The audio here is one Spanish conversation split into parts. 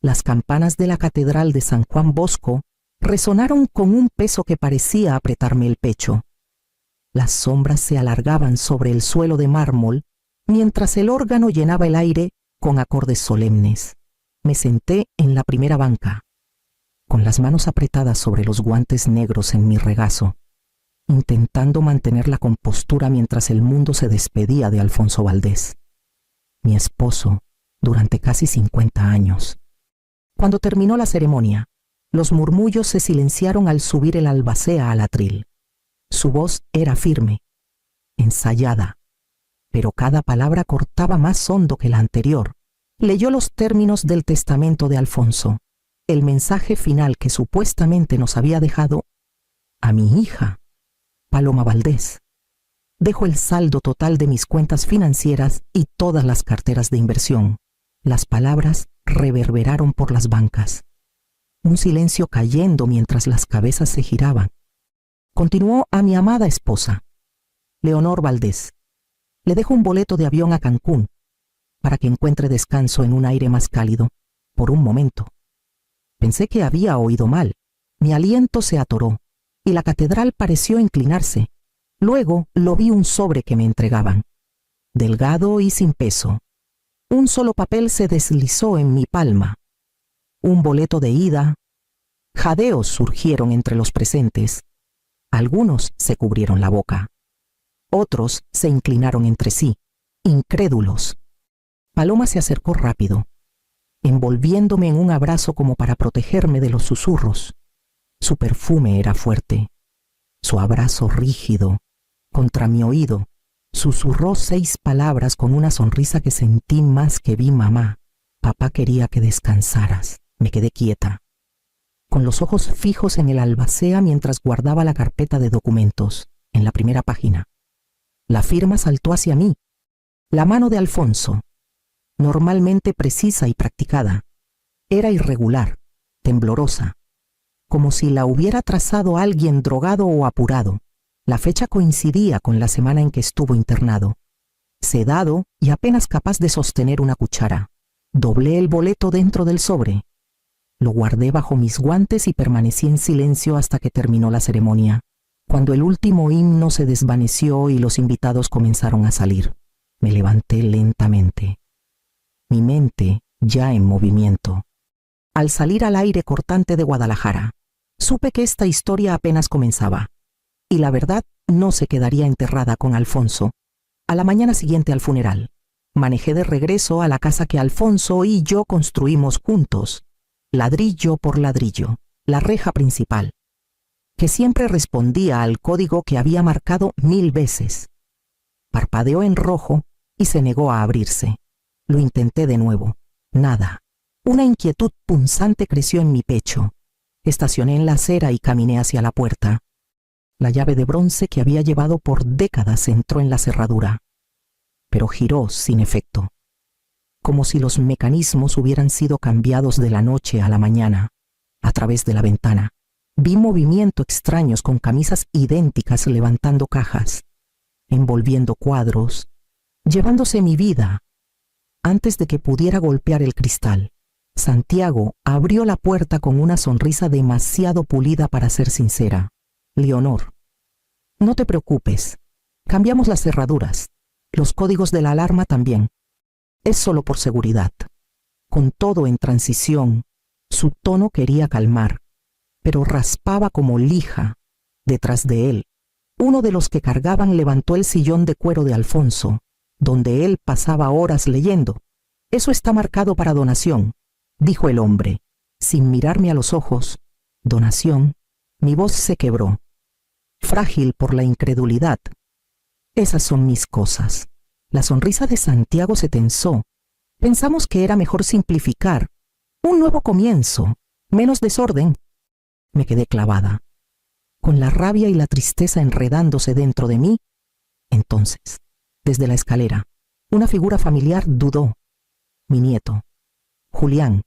Las campanas de la Catedral de San Juan Bosco resonaron con un peso que parecía apretarme el pecho. Las sombras se alargaban sobre el suelo de mármol mientras el órgano llenaba el aire con acordes solemnes. Me senté en la primera banca, con las manos apretadas sobre los guantes negros en mi regazo, intentando mantener la compostura mientras el mundo se despedía de Alfonso Valdés, mi esposo durante casi 50 años. Cuando terminó la ceremonia, los murmullos se silenciaron al subir el albacea al atril. Su voz era firme, ensayada, pero cada palabra cortaba más hondo que la anterior. Leyó los términos del testamento de Alfonso, el mensaje final que supuestamente nos había dejado a mi hija, Paloma Valdés. Dejo el saldo total de mis cuentas financieras y todas las carteras de inversión. Las palabras reverberaron por las bancas. Un silencio cayendo mientras las cabezas se giraban. Continuó a mi amada esposa, Leonor Valdés. Le dejo un boleto de avión a Cancún para que encuentre descanso en un aire más cálido, por un momento. Pensé que había oído mal. Mi aliento se atoró y la catedral pareció inclinarse. Luego lo vi un sobre que me entregaban, delgado y sin peso. Un solo papel se deslizó en mi palma. Un boleto de ida. Jadeos surgieron entre los presentes. Algunos se cubrieron la boca. Otros se inclinaron entre sí, incrédulos. Paloma se acercó rápido, envolviéndome en un abrazo como para protegerme de los susurros. Su perfume era fuerte. Su abrazo rígido, contra mi oído, susurró 6 palabras con una sonrisa que sentí más que vi mamá. Papá quería que descansaras. Me quedé quieta, con los ojos fijos en el albacea mientras guardaba la carpeta de documentos, en la primera página. La firma saltó hacia mí. La mano de Alfonso, normalmente precisa y practicada, era irregular, temblorosa, como si la hubiera trazado alguien drogado o apurado. La fecha coincidía con la semana en que estuvo internado, sedado y apenas capaz de sostener una cuchara. Doblé el boleto dentro del sobre. Lo guardé bajo mis guantes y permanecí en silencio hasta que terminó la ceremonia. Cuando el último himno se desvaneció y los invitados comenzaron a salir, me levanté lentamente, mi mente ya en movimiento. Al salir al aire cortante de Guadalajara, supe que esta historia apenas comenzaba, y la verdad no se quedaría enterrada con Alfonso. A la mañana siguiente al funeral, manejé de regreso a la casa que Alfonso y yo construimos juntos, ladrillo por ladrillo, la reja principal, que siempre respondía al código que había marcado 1000 veces. Parpadeó en rojo y se negó a abrirse. Lo intenté de nuevo. Nada. Una inquietud punzante creció en mi pecho. Estacioné en la acera y caminé hacia la puerta. La llave de bronce que había llevado por décadas entró en la cerradura, pero giró sin efecto, como si los mecanismos hubieran sido cambiados de la noche a la mañana. A través de la ventana, vi movimientos extraños con camisas idénticas levantando cajas, envolviendo cuadros, llevándose mi vida. Antes de que pudiera golpear el cristal, Santiago abrió la puerta con una sonrisa demasiado pulida para ser sincera. Leonor, no te preocupes. Cambiamos las cerraduras. Los códigos de la alarma también. Es solo por seguridad. Con todo en transición, su tono quería calmar, pero raspaba como lija. Detrás de él, uno de los que cargaban levantó el sillón de cuero de Alfonso, donde él pasaba horas leyendo. Eso está marcado para donación, dijo el hombre, sin mirarme a los ojos. Donación. Mi voz se quebró, frágil por la incredulidad. Esas son mis cosas. La sonrisa de Santiago se tensó. Pensamos que era mejor simplificar. Un nuevo comienzo, menos desorden. Me quedé clavada, con la rabia y la tristeza enredándose dentro de mí. Entonces, desde la escalera, una figura familiar dudó. Mi nieto, Julián,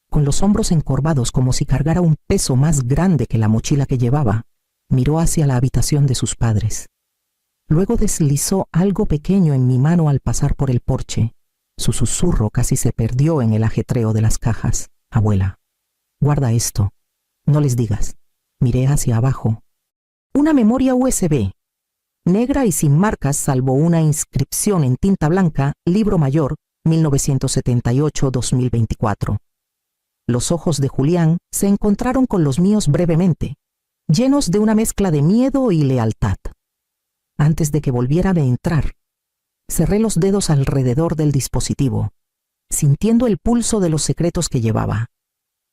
con los hombros encorvados como si cargara un peso más grande que la mochila que llevaba, miró hacia la habitación de sus padres. Luego deslizó algo pequeño en mi mano al pasar por el porche. Su susurro casi se perdió en el ajetreo de las cajas. Abuela, guarda esto. No les digas. Miré hacia abajo. Una memoria USB, negra y sin marcas salvo una inscripción en tinta blanca, libro mayor, 1978-2024. Los ojos de Julián se encontraron con los míos brevemente, llenos de una mezcla de miedo y lealtad. Antes de que volvieran a entrar, cerré los dedos alrededor del dispositivo, sintiendo el pulso de los secretos que llevaba,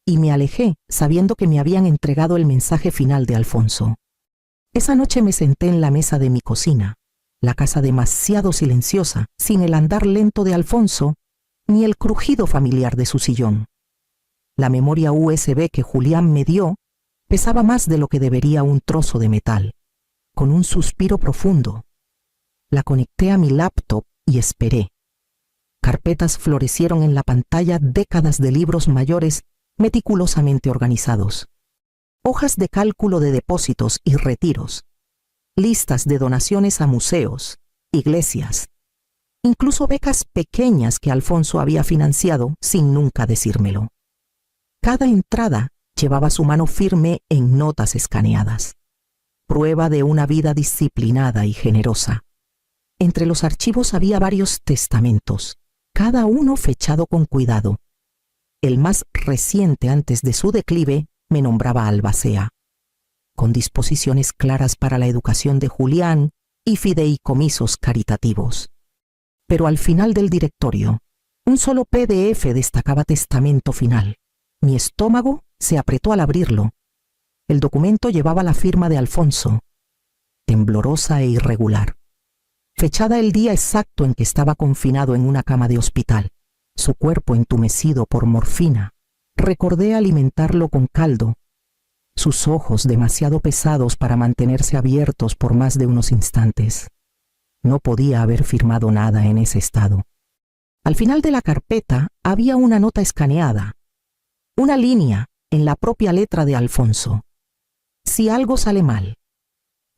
y me alejé sabiendo que me habían entregado el mensaje final de Alfonso. Esa noche me senté en la mesa de mi cocina, la casa demasiado silenciosa, sin el andar lento de Alfonso, ni el crujido familiar de su sillón. La memoria USB que Julián me dio pesaba más de lo que debería un trozo de metal. Con un suspiro profundo, la conecté a mi laptop y esperé. Carpetas florecieron en la pantalla, décadas de libros mayores meticulosamente organizados. Hojas de cálculo de depósitos y retiros. Listas de donaciones a museos, iglesias. Incluso becas pequeñas que Alfonso había financiado sin nunca decírmelo. Cada entrada llevaba su mano firme en notas escaneadas. Prueba de una vida disciplinada y generosa. Entre los archivos había varios testamentos, cada uno fechado con cuidado. El más reciente antes de su declive me nombraba albacea, con disposiciones claras para la educación de Julián y fideicomisos caritativos. Pero al final del directorio, un solo PDF destacaba testamento final. Mi estómago se apretó al abrirlo. El documento llevaba la firma de Alfonso, temblorosa e irregular, fechada el día exacto en que estaba confinado en una cama de hospital, su cuerpo entumecido por morfina. Recordé alimentarlo con caldo, sus ojos demasiado pesados para mantenerse abiertos por más de unos instantes. No podía haber firmado nada en ese estado. Al final de la carpeta había una nota escaneada, una línea en la propia letra de Alfonso. Si algo sale mal,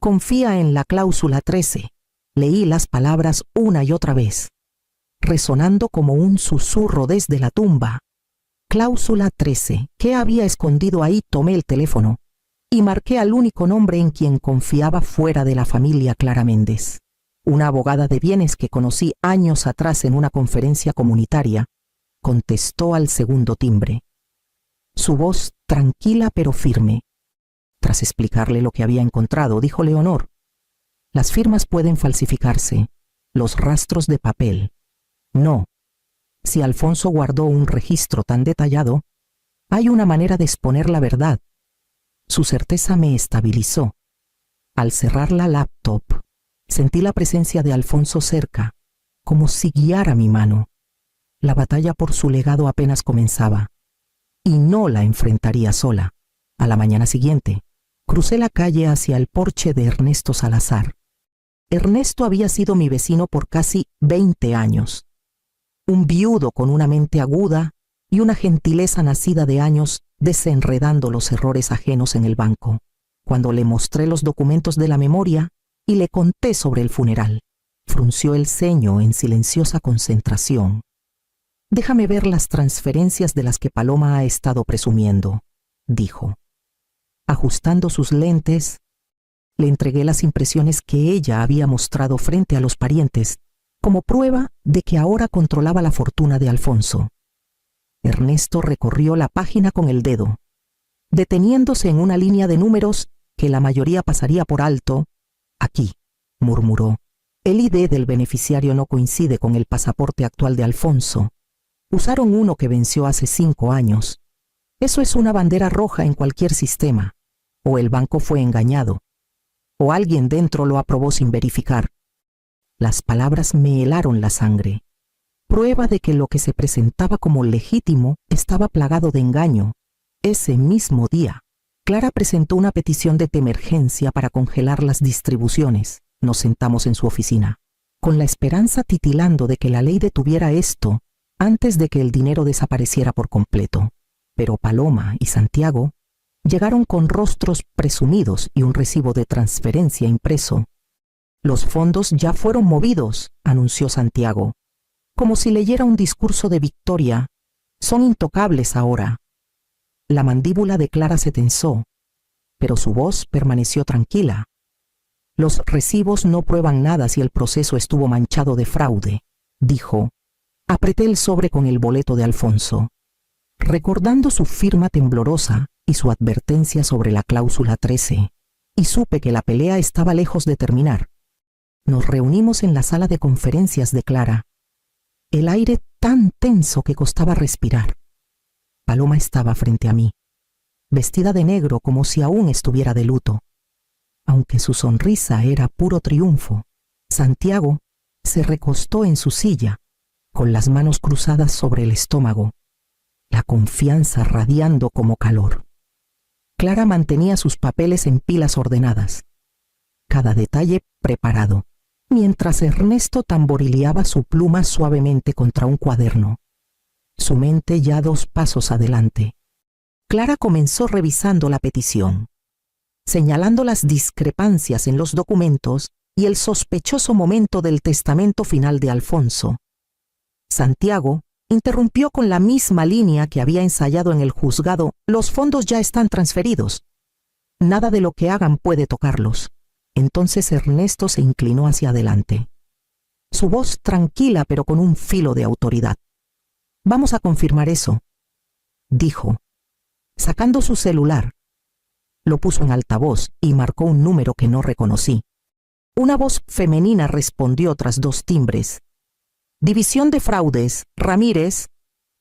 confía en la cláusula 13. Leí las palabras una y otra vez, resonando como un susurro desde la tumba. Cláusula 13. ¿Qué había escondido ahí? Tomé el teléfono y marqué al único nombre en quien confiaba fuera de la familia Clara Méndez. Una abogada de bienes que conocí años atrás en una conferencia comunitaria, contestó al segundo timbre. Su voz tranquila pero firme. Tras explicarle lo que había encontrado, dijo Leonor: las firmas pueden falsificarse, los rastros de papel, no. Si Alfonso guardó un registro tan detallado, hay una manera de exponer la verdad. Su certeza me estabilizó. Al cerrar la laptop, sentí la presencia de Alfonso cerca, como si guiara mi mano. La batalla por su legado apenas comenzaba, y no la enfrentaría sola. A la mañana siguiente, crucé la calle hacia el porche de Ernesto Salazar. Ernesto había sido mi vecino por casi 20 años. Un viudo con una mente aguda y una gentileza nacida de años desenredando los errores ajenos en el banco. Cuando le mostré los documentos de la memoria y le conté sobre el funeral, frunció el ceño en silenciosa concentración. Déjame ver las transferencias de las que Paloma ha estado presumiendo, dijo. Ajustando sus lentes, le entregué las impresiones que ella había mostrado frente a los parientes, como prueba de que ahora controlaba la fortuna de Alfonso. Ernesto recorrió la página con el dedo, deteniéndose en una línea de números que la mayoría pasaría por alto. Aquí, murmuró, el ID del beneficiario no coincide con el pasaporte actual de Alfonso. Usaron uno que venció hace 5 años. Eso es una bandera roja en cualquier sistema. O el banco fue engañado, o alguien dentro lo aprobó sin verificar. Las palabras me helaron la sangre. Prueba de que lo que se presentaba como legítimo estaba plagado de engaño. Ese mismo día, Clara presentó una petición de emergencia para congelar las distribuciones. Nos sentamos en su oficina, con la esperanza titilando de que la ley detuviera esto antes de que el dinero desapareciera por completo. Pero Paloma y Santiago llegaron con rostros presumidos y un recibo de transferencia impreso. Los fondos ya fueron movidos, anunció Santiago, como si leyera un discurso de victoria. Son intocables ahora. La mandíbula de Clara se tensó, pero su voz permaneció tranquila. Los recibos no prueban nada si el proceso estuvo manchado de fraude, dijo. Apreté el sobre con el boleto de Alfonso, recordando su firma temblorosa y su advertencia sobre la cláusula 13, y supe que la pelea estaba lejos de terminar. Nos reunimos en la sala de conferencias de Clara, el aire tan tenso que costaba respirar. Paloma estaba frente a mí, vestida de negro como si aún estuviera de luto. Aunque su sonrisa era puro triunfo, Santiago se recostó en su silla, con las manos cruzadas sobre el estómago, la confianza radiando como calor. Clara mantenía sus papeles en pilas ordenadas, cada detalle preparado, mientras Ernesto tamborileaba su pluma suavemente contra un cuaderno, su mente ya 2 pasos adelante. Clara comenzó revisando la petición, señalando las discrepancias en los documentos y el sospechoso momento del testamento final de Alfonso. Santiago interrumpió con la misma línea que había ensayado en el juzgado: los fondos ya están transferidos. Nada de lo que hagan puede tocarlos. Entonces Ernesto se inclinó hacia adelante, su voz tranquila pero con un filo de autoridad. Vamos a confirmar eso, dijo, sacando su celular. Lo puso en altavoz y marcó un número que no reconocí. Una voz femenina respondió tras 2 timbres. División de Fraudes, Ramírez.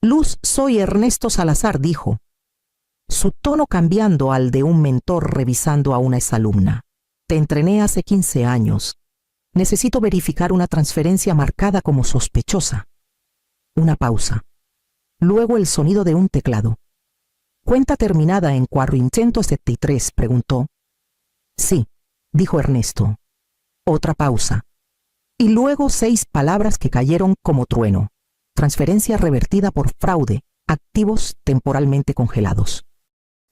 Luz, soy Ernesto Salazar, dijo, su tono cambiando al de un mentor revisando a una exalumna. Te entrené hace 15 años. Necesito verificar una transferencia marcada como sospechosa. Una pausa. Luego el sonido de un teclado. ¿Cuenta terminada en 473? Preguntó. Sí, dijo Ernesto. Otra pausa. Y luego 6 palabras que cayeron como trueno. Transferencia revertida por fraude. Activos temporalmente congelados.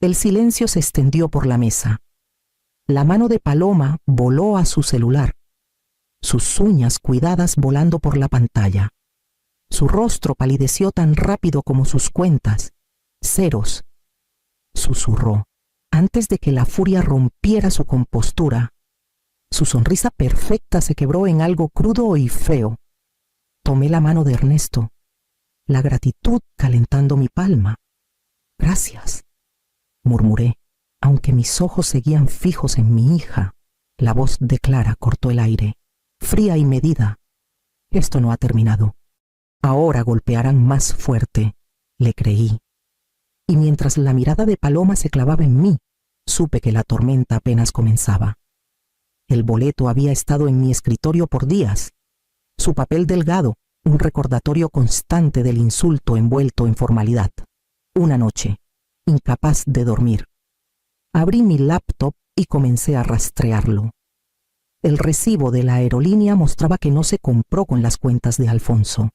El silencio se extendió por la mesa. La mano de Paloma voló a su celular, sus uñas cuidadas volando por la pantalla. Su rostro palideció tan rápido como sus cuentas. Ceros. Susurró, antes de que la furia rompiera su compostura. Su sonrisa perfecta se quebró en algo crudo y feo. Tomé la mano de Ernesto, la gratitud calentando mi palma. Gracias, murmuré, aunque mis ojos seguían fijos en mi hija. La voz de Clara cortó el aire, fría y medida. Esto no ha terminado. Ahora golpearán más fuerte, le creí. Y mientras la mirada de Paloma se clavaba en mí, supe que la tormenta apenas comenzaba. El boleto había estado en mi escritorio por días. Su papel delgado, un recordatorio constante del insulto envuelto en formalidad. Una noche, incapaz de dormir, abrí mi laptop y comencé a rastrearlo. El recibo de la aerolínea mostraba que no se compró con las cuentas de Alfonso,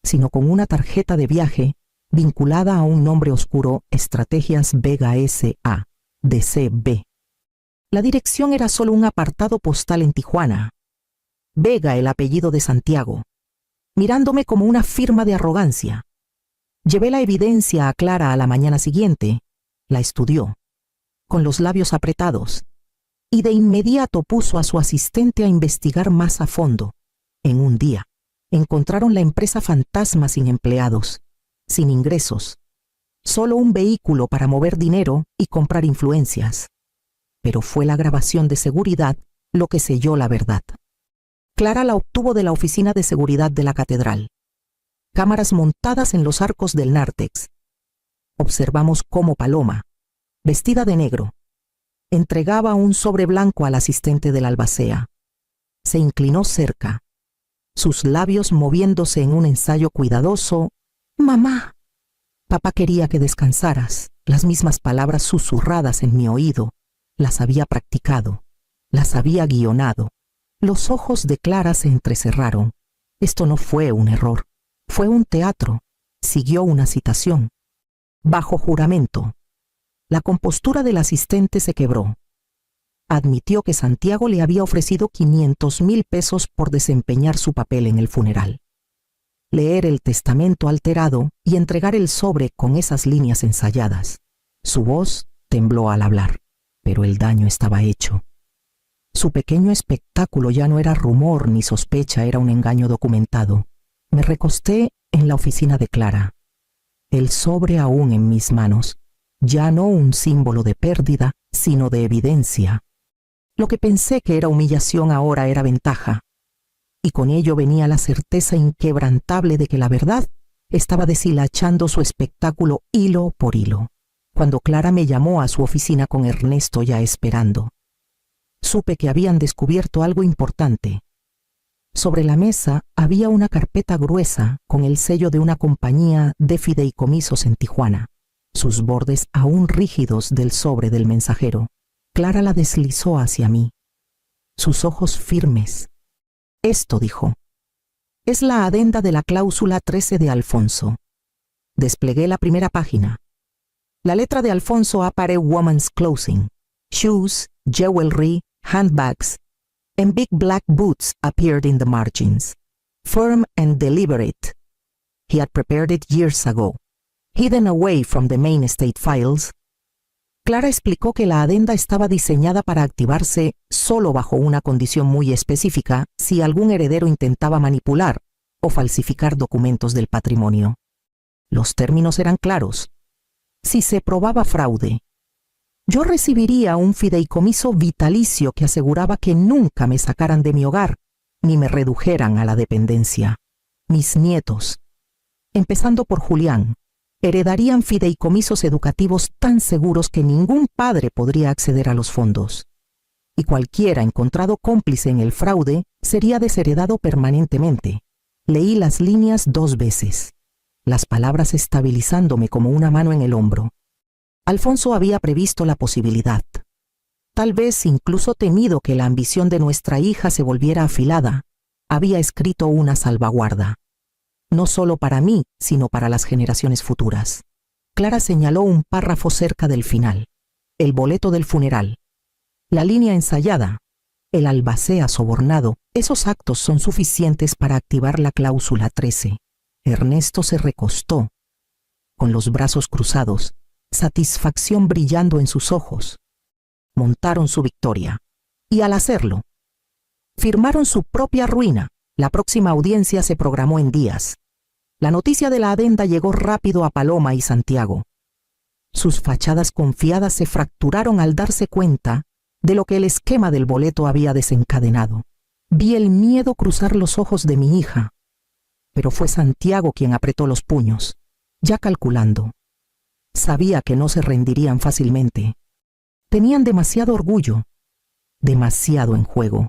sino con una tarjeta de viaje vinculada a un nombre oscuro: Estrategias Vega S.A. de C.B. La dirección era solo un apartado postal en Tijuana. Vega, el apellido de Santiago, mirándome como una firma de arrogancia. Llevé la evidencia a Clara a la mañana siguiente. La estudió, con los labios apretados, y de inmediato puso a su asistente a investigar más a fondo. En un día, encontraron la empresa fantasma sin empleados, sin ingresos, solo un vehículo para mover dinero y comprar influencias. Pero fue la grabación de seguridad lo que selló la verdad. Clara la obtuvo de la oficina de seguridad de la catedral. Cámaras montadas en los arcos del nártex. Observamos cómo Paloma, vestida de negro, entregaba un sobre blanco al asistente del albacea. Se inclinó cerca, sus labios moviéndose en un ensayo cuidadoso. «Mamá». Papá quería que descansaras. Las mismas palabras susurradas en mi oído. Las había practicado, las había guionado. Los ojos de Clara se entrecerraron. Esto no fue un error, fue un teatro. Siguió una citación. Bajo juramento. La compostura del asistente se quebró. Admitió que Santiago le había ofrecido 500,000 pesos por desempeñar su papel en el funeral. Leer el testamento alterado y entregar el sobre con esas líneas ensayadas. Su voz tembló al hablar, pero el daño estaba hecho. Su pequeño espectáculo ya no era rumor ni sospecha, era un engaño documentado. Me recosté en la oficina de Clara, el sobre aún en mis manos, ya no un símbolo de pérdida, sino de evidencia. Lo que pensé que era humillación ahora era ventaja, y con ello venía la certeza inquebrantable de que la verdad estaba deshilachando su espectáculo hilo por hilo. Cuando Clara me llamó a su oficina con Ernesto ya esperando, supe que habían descubierto algo importante. Sobre la mesa había una carpeta gruesa con el sello de una compañía de fideicomisos en Tijuana, sus bordes aún rígidos del sobre del mensajero. Clara la deslizó hacia mí, sus ojos firmes. Esto, dijo, es la adenda de la cláusula 13 de Alfonso. Desplegué la primera página. La letra de Alfonso apare woman's clothing, shoes, jewelry, handbags, and big black boots appeared in the margins, firm and deliberate. He had prepared it years ago, hidden away from the main estate files. Clara explicó que la adenda estaba diseñada para activarse solo bajo una condición muy específica si algún heredero intentaba manipular o falsificar documentos del patrimonio. Los términos eran claros. Si se probaba fraude, yo recibiría un fideicomiso vitalicio que aseguraba que nunca me sacaran de mi hogar ni me redujeran a la dependencia. Mis nietos, empezando por Julián, heredarían fideicomisos educativos tan seguros que ningún padre podría acceder a los fondos. Y cualquiera encontrado cómplice en el fraude sería desheredado permanentemente. Leí las líneas 2 veces, las palabras estabilizándome como una mano en el hombro. Alfonso había previsto la posibilidad, tal vez incluso temido que la ambición de nuestra hija se volviera afilada. Había escrito una salvaguarda, no solo para mí, sino para las generaciones futuras. Clara señaló un párrafo cerca del final, el boleto del funeral, la línea ensayada, el albacea sobornado. Esos actos son suficientes para activar la cláusula 13. Ernesto se recostó, con los brazos cruzados, satisfacción brillando en sus ojos. Montaron su victoria, y al hacerlo, firmaron su propia ruina. La próxima audiencia se programó en días. La noticia de la adenda llegó rápido a Paloma y Santiago. Sus fachadas confiadas se fracturaron al darse cuenta de lo que el esquema del boleto había desencadenado. Vi el miedo cruzar los ojos de mi hija, pero fue Santiago quien apretó los puños, ya calculando. Sabía que no se rendirían fácilmente. Tenían demasiado orgullo, demasiado en juego.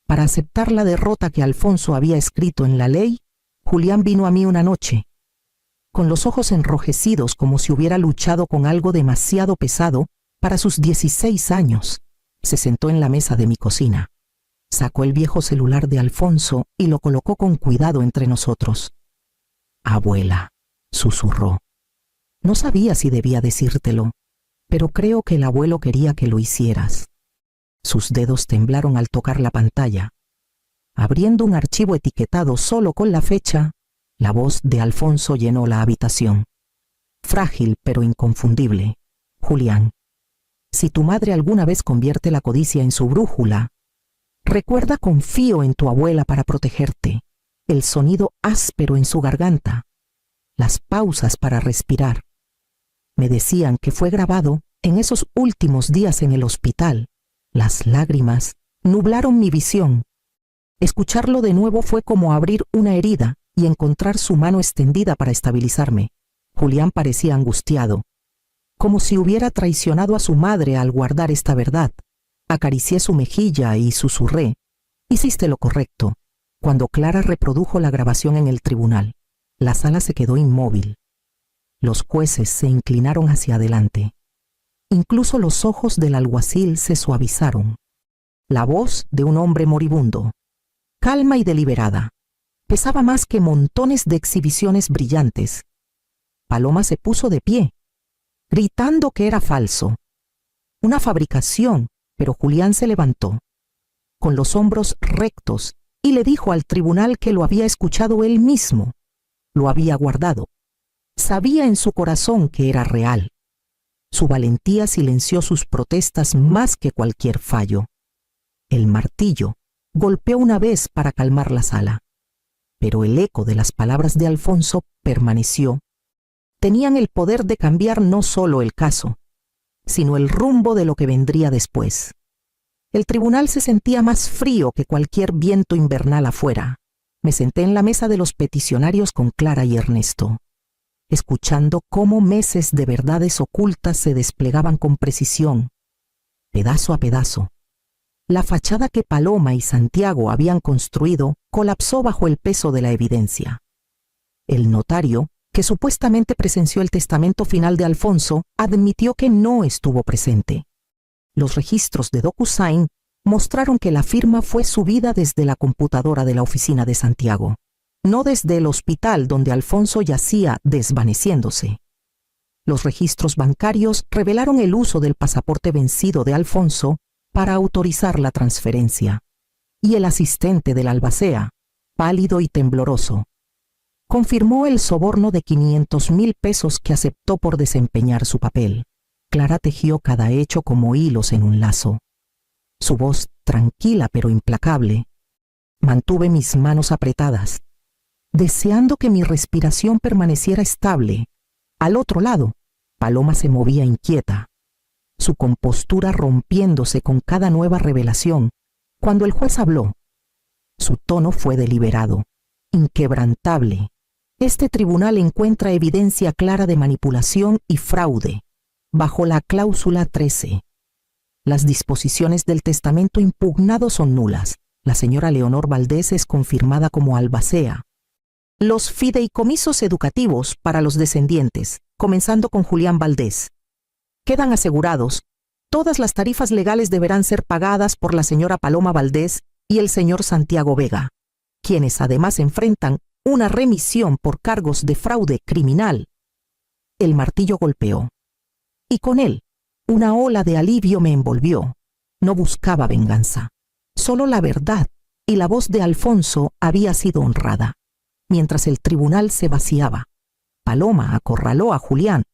Para aceptar la derrota que Alfonso había escrito en la ley, Julián vino a mí una noche, con los ojos enrojecidos como si hubiera luchado con algo demasiado pesado para sus 16 años. Se sentó en la mesa de mi cocina. Sacó el viejo celular de Alfonso y lo colocó con cuidado entre nosotros. «Abuela», susurró. No sabía si debía decírtelo, pero creo que el abuelo quería que lo hicieras. Sus dedos temblaron al tocar la pantalla. Abriendo un archivo etiquetado solo con la fecha, la voz de Alfonso llenó la habitación. Frágil pero inconfundible. Julián, si tu madre alguna vez convierte la codicia en su brújula, recuerda, confío en tu abuela para protegerte. El sonido áspero en su garganta, las pausas para respirar. Me decían que fue grabado en esos últimos días en el hospital. Las lágrimas nublaron mi visión. Escucharlo de nuevo fue como abrir una herida y encontrar su mano extendida para estabilizarme. Julián parecía angustiado, como si hubiera traicionado a su madre al guardar esta verdad. Acaricié su mejilla y susurré: «Hiciste lo correcto». Cuando Clara reprodujo la grabación en el tribunal, la sala se quedó inmóvil. Los jueces se inclinaron hacia adelante. Incluso los ojos del alguacil se suavizaron. La voz de un hombre moribundo, calma y deliberada, pesaba más que montones de exhibiciones brillantes. Paloma se puso de pie, gritando que era falso, una fabricación, pero Julián se levantó, con los hombros rectos, y le dijo al tribunal que lo había escuchado él mismo, lo había guardado. Sabía en su corazón que era real. Su valentía silenció sus protestas más que cualquier fallo. El martillo golpeó una vez para calmar la sala, pero el eco de las palabras de Alfonso permaneció. Tenían el poder de cambiar no solo el caso, sino el rumbo de lo que vendría después. El tribunal se sentía más frío que cualquier viento invernal afuera. Me senté en la mesa de los peticionarios con Clara y Ernesto, escuchando cómo meses de verdades ocultas se desplegaban con precisión, pedazo a pedazo. La fachada que Paloma y Santiago habían construido colapsó bajo el peso de la evidencia. El notario, que supuestamente presenció el testamento final de Alfonso, admitió que no estuvo presente. Los registros de DocuSign mostraron que la firma fue subida desde la computadora de la oficina de Santiago, no desde el hospital donde Alfonso yacía desvaneciéndose. Los registros bancarios revelaron el uso del pasaporte vencido de Alfonso para autorizar la transferencia, y el asistente del albacea, pálido y tembloroso, confirmó el soborno de 500,000 pesos que aceptó por desempeñar su papel. Clara tejió cada hecho como hilos en un lazo. Su voz, tranquila pero implacable, mantuve mis manos apretadas, deseando que mi respiración permaneciera estable. Al otro lado, Paloma se movía inquieta, su compostura rompiéndose con cada nueva revelación. Cuando el juez habló, su tono fue deliberado, inquebrantable. Este tribunal encuentra evidencia clara de manipulación y fraude, bajo la cláusula 13. Las disposiciones del testamento impugnado son nulas. La señora Leonor Valdés es confirmada como albacea. Los fideicomisos educativos para los descendientes, comenzando con Julián Valdés, quedan asegurados. Todas las tarifas legales deberán ser pagadas por la señora Paloma Valdés y el señor Santiago Vega, quienes además enfrentan una remisión por cargos de fraude criminal. El martillo golpeó, y con él una ola de alivio me envolvió. No buscaba venganza. Solo la verdad y la voz de Alfonso había sido honrada. Mientras el tribunal se vaciaba, Paloma acorraló a Julián,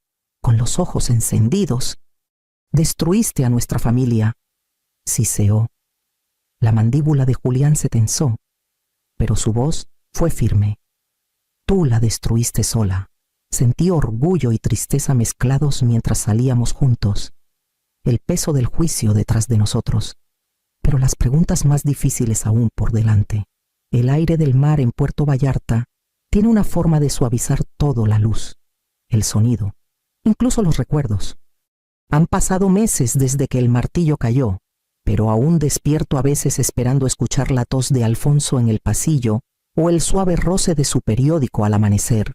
con los ojos encendidos. «Destruiste a nuestra familia», siseó. La mandíbula de Julián se tensó, pero su voz fue firme. «Tú la destruiste sola». Sentí orgullo y tristeza mezclados mientras salíamos juntos. El peso del juicio detrás de nosotros, pero las preguntas más difíciles aún por delante. El aire del mar en Puerto Vallarta tiene una forma de suavizar todo: la luz, el sonido, incluso los recuerdos. Han pasado meses desde que el martillo cayó, pero aún despierto a veces esperando escuchar la tos de Alfonso en el pasillo o el suave roce de su periódico al amanecer.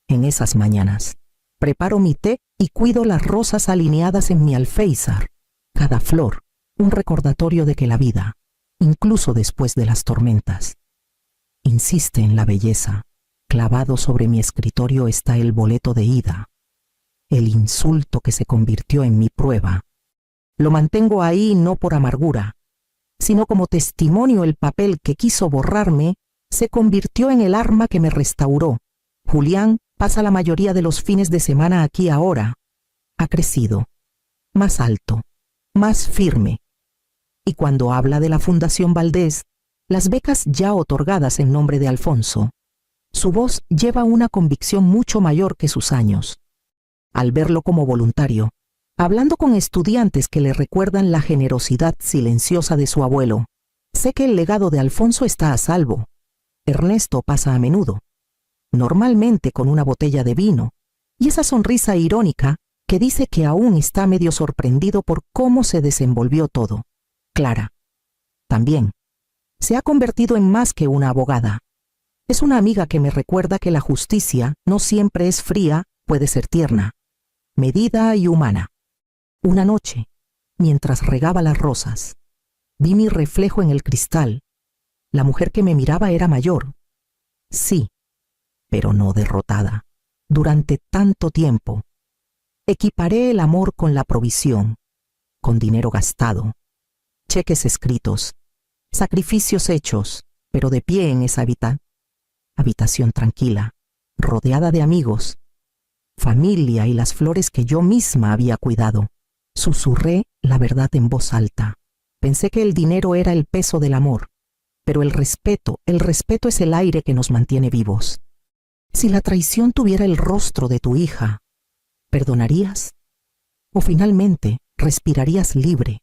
En esas mañanas, preparo mi té y cuido las rosas alineadas en mi alféizar. Cada flor, un recordatorio de que la vida, incluso después de las tormentas, insiste en la belleza. Clavado sobre mi escritorio está el boleto de ida, el insulto que se convirtió en mi prueba. Lo mantengo ahí no por amargura, sino como testimonio. El papel que quiso borrarme se convirtió en el arma que me restauró. Julián pasa la mayoría de los fines de semana aquí ahora. Ha crecido, más alto, más firme. Y cuando habla de la Fundación Valdés, las becas ya otorgadas en nombre de Alfonso, su voz lleva una convicción mucho mayor que sus años. Al verlo como voluntario, hablando con estudiantes que le recuerdan la generosidad silenciosa de su abuelo, sé que el legado de Alfonso está a salvo. Ernesto pasa a menudo, normalmente con una botella de vino, y esa sonrisa irónica que dice que aún está medio sorprendido por cómo se desenvolvió todo. Clara, también, se ha convertido en más que una abogada. Es una amiga que me recuerda que la justicia no siempre es fría, puede ser tierna, medida y humana. Una noche, mientras regaba las rosas, vi mi reflejo en el cristal. La mujer que me miraba era mayor, sí, pero no derrotada. Durante tanto tiempo, equiparé el amor con la provisión, con dinero gastado, cheques escritos, sacrificios hechos, pero de pie en esa habitación tranquila, rodeada de amigos. familia y las flores que yo misma había cuidado. Susurré la verdad en voz alta. Pensé que el dinero era el peso del amor, pero el respeto es el aire que nos mantiene vivos. Si la traición tuviera el rostro de tu hija, ¿perdonarías? ¿O finalmente respirarías libre,